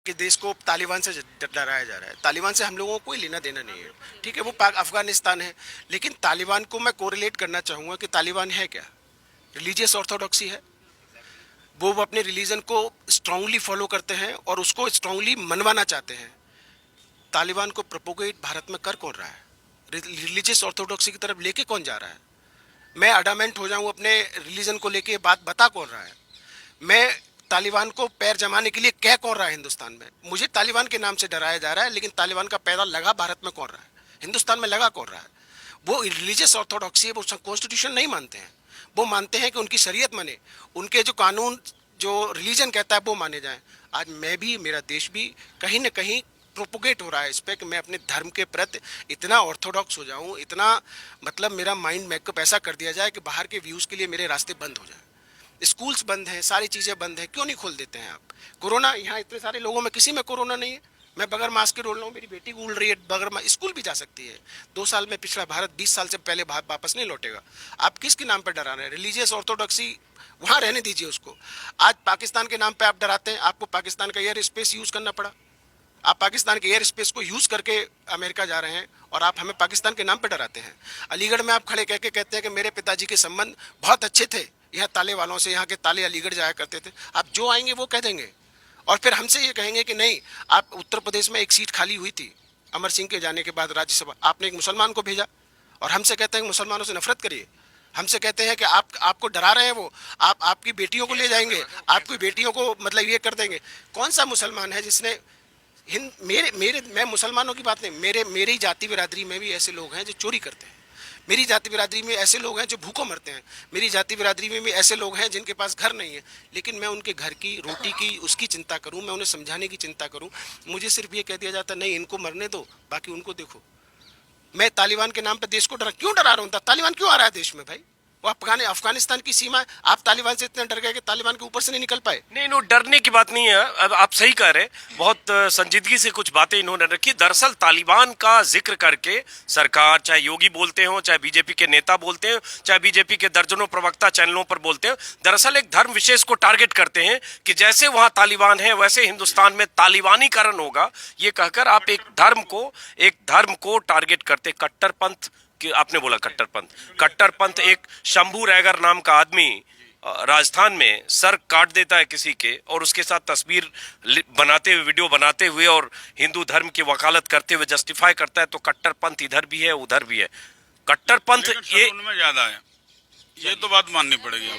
कि देश को तालिबान से डराया जा रहा है। तालिबान से हम लोगों को कोई लेना देना नहीं है, ठीक है, वो अफगानिस्तान है। लेकिन तालिबान को मैं कोरिलेट करना चाहूँगा कि तालिबान है क्या? रिलीजियस ऑर्थोडॉक्सी है। वो अपने रिलीजन को स्ट्रांगली फॉलो करते हैं और उसको स्ट्रांगली मनवाना चाहते हैं। तालिबान को प्रोपोगेट भारत में कर कौन रहा है? रिलीजियस ऑर्थोडॉक्सी की तरफ लेके कौन जा रहा है? मैं अडामेंट हो जाऊं अपने रिलीजन को लेके, बात बता कौन रहा है? मैं तालिबान को पैर जमाने के लिए कह कौन रहा है हिंदुस्तान में? मुझे तालिबान के नाम से डराया जा रहा है, लेकिन तालिबान का पैदा लगा भारत में कौन रहा है? हिंदुस्तान में लगा कौन रहा है? वो रिलीजियस ऑर्थोडॉक्सी है, वो कॉन्स्टिट्यूशन नहीं मानते हैं। वो मानते हैं कि उनकी शरीयत माने, उनके जो कानून, जो रिलीजन कहता है वो माने जाएं। आज मैं भी, मेरा देश भी कहीं ना कहीं प्रोपोगेट हो रहा है इस पर कि मैं अपने धर्म के प्रति इतना ऑर्थोडॉक्स हो जाऊं, इतना मतलब मेरा माइंड मेकअप ऐसा कर दिया जाए कि बाहर के व्यूज़ के लिए मेरे रास्ते बंद हो जाएं। स्कूल्स बंद हैं, सारी चीज़ें बंद हैं, क्यों नहीं खोल देते हैं आप? कोरोना, यहाँ इतने सारे लोगों में किसी में कोरोना नहीं है। मैं बगैर मास्क के रोल रहा हूँ, मेरी बेटी उड़ रही है बगैर, स्कूल भी जा सकती है। 2 साल में पिछड़ा भारत 20 साल से पहले वापस नहीं लौटेगा। आप किसके नाम पर डरा रहे हैं? रिलीजियस ऑर्थोडॉक्सी वहाँ रहने दीजिए उसको। आज पाकिस्तान के नाम पे आप डराते हैं, आपको पाकिस्तान का एयर स्पेस यूज़ करना पड़ा। आप पाकिस्तान के एयर स्पेस को यूज़ करके अमेरिका जा रहे हैं और आप हमें पाकिस्तान के नाम पे डराते हैं। अलीगढ़ में आप खड़े कह के कहते हैं कि मेरे पिताजी के संबंध बहुत अच्छे थे यहाँ ताले वालों से, यहाँ के ताले अलीगढ़ जाया करते थे। आप जो आएंगे वो कह देंगे और फिर हमसे ये कहेंगे कि नहीं, आप उत्तर प्रदेश में एक सीट खाली हुई थी अमर सिंह के जाने के बाद राज्यसभा, आपने एक मुसलमान को भेजा और हमसे कहते हैं कि मुसलमानों से नफरत करिए। हमसे कहते हैं कि आपको डरा रहे हैं वो, आप आपकी बेटियों को ले जाएंगे, आपकी बेटियों को मतलब ये कर देंगे। कौन सा मुसलमान है जिसने हिंद मेरे मेरे मैं मुसलमानों की बात नहीं, मेरी जाति बिरादरी में भी ऐसे लोग हैं जो चोरी करते हैं। मेरी जाति बिरादरी में ऐसे लोग हैं जो भूखों मरते हैं। मेरी जाति बिरादरी में भी ऐसे लोग हैं जिनके पास घर नहीं है। लेकिन मैं उनके घर की रोटी की उसकी चिंता करूं, मैं उन्हें समझाने की चिंता करूं। मुझे सिर्फ ये कह दिया जाता नहीं, इनको मरने दो, बाकी उनको देखो। मैं तालिबान के नाम पर देश को क्यों डरा रहा हूँ? तालिबान क्यों आ रहा है देश में भाई? वो अफगानिस्तान की सीमा है। आप तालिबान से इतने डर गए कि तालिबान के ऊपर से नहीं निकल पाए। नहीं, नो, डरने की बात नहीं है। अब आप सही कह रहे हैं, बहुत संजीदगी से कुछ बातें इन्होंने रखी। दरअसल तालिबान का जिक्र करके सरकार, चाहे योगी बोलते हो, चाहे बीजेपी के नेता बोलते हैं, चाहे बीजेपी के दर्जनों प्रवक्ता चैनलों पर बोलते हैं, दरअसल एक धर्म विशेष को टारगेट करते हैं कि जैसे वहां तालिबान है वैसे हिंदुस्तान में तालिबानीकरण होगा। ये कहकर आप एक धर्म को टारगेट करते। कट्टरपंथ कि आपने बोला कट्टरपंथ एक शंभू रैगर नाम का आदमी राजस्थान में सर काट देता है किसी के और उसके साथ तस्वीर बनाते हुए, वीडियो बनाते हुए और हिंदू धर्म की वकालत करते हुए जस्टिफाई करता है। तो कट्टरपंथ इधर भी है उधर भी है। कट्टरपंथ ये उनमें ज्यादा है, ये तो बात माननी पड़ेगी।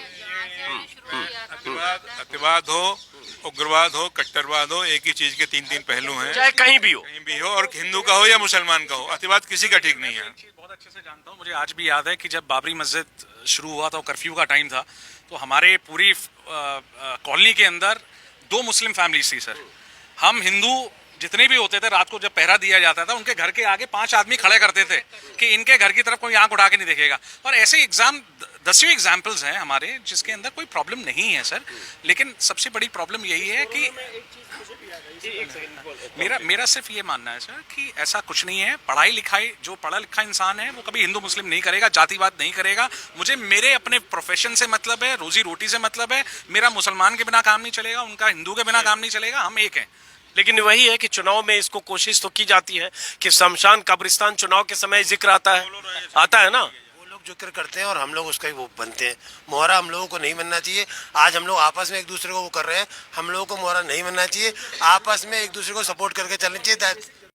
अतिवाद हो, उग्रवाद हो, कट्टरवाद हो, एक ही चीज के तीन तीन पहलू हैं, चाहे कहीं भी हो, और हिंदू का हो या मुसलमान का हो, अतिवाद किसी का ठीक नहीं है। बहुत अच्छे से जानता हूँ, मुझे आज भी याद है कि जब बाबरी मस्जिद शुरू हुआ था, कर्फ्यू का टाइम था, तो हमारे पूरी कॉलोनी के अंदर 2 मुस्लिम फैमिलीज थी सर। हम हिंदू जितने भी होते थे, रात को जब पहरा दिया जाता था, उनके घर के आगे 5 आदमी खड़े करते थे कि इनके घर की तरफ कोई आंख उठा के नहीं देखेगा। और ऐसे दसियों एग्जाम्पल्स हैं हमारे जिसके अंदर कोई प्रॉब्लम नहीं है सर। लेकिन सबसे बड़ी प्रॉब्लम यही है कि मेरा सिर्फ ये मानना है सर कि ऐसा कुछ नहीं है। पढ़ाई लिखाई, जो पढ़ा लिखा इंसान है वो कभी हिंदू मुस्लिम नहीं करेगा, जातिवाद नहीं करेगा। मुझे मेरे अपने प्रोफेशन से मतलब है, रोजी रोटी से मतलब है। मेरा मुसलमान के बिना काम नहीं चलेगा, उनका हिंदू के बिना काम नहीं चलेगा, हम एक हैं। लेकिन वही है कि चुनाव में इसको कोशिश तो की जाती है कि शमशान कब्रिस्तान चुनाव के समय जिक्र आता है ना। वो लोग जिक्र करते हैं और हम लोग उसका ही वो बनते हैं। मोहरा हम लोगों को नहीं बनना चाहिए। आज हम लोग आपस में एक दूसरे को वो कर रहे हैं, हम लोगों को मोहरा नहीं बनना चाहिए। आपस में एक दूसरे को सपोर्ट करके चलना चाहिए।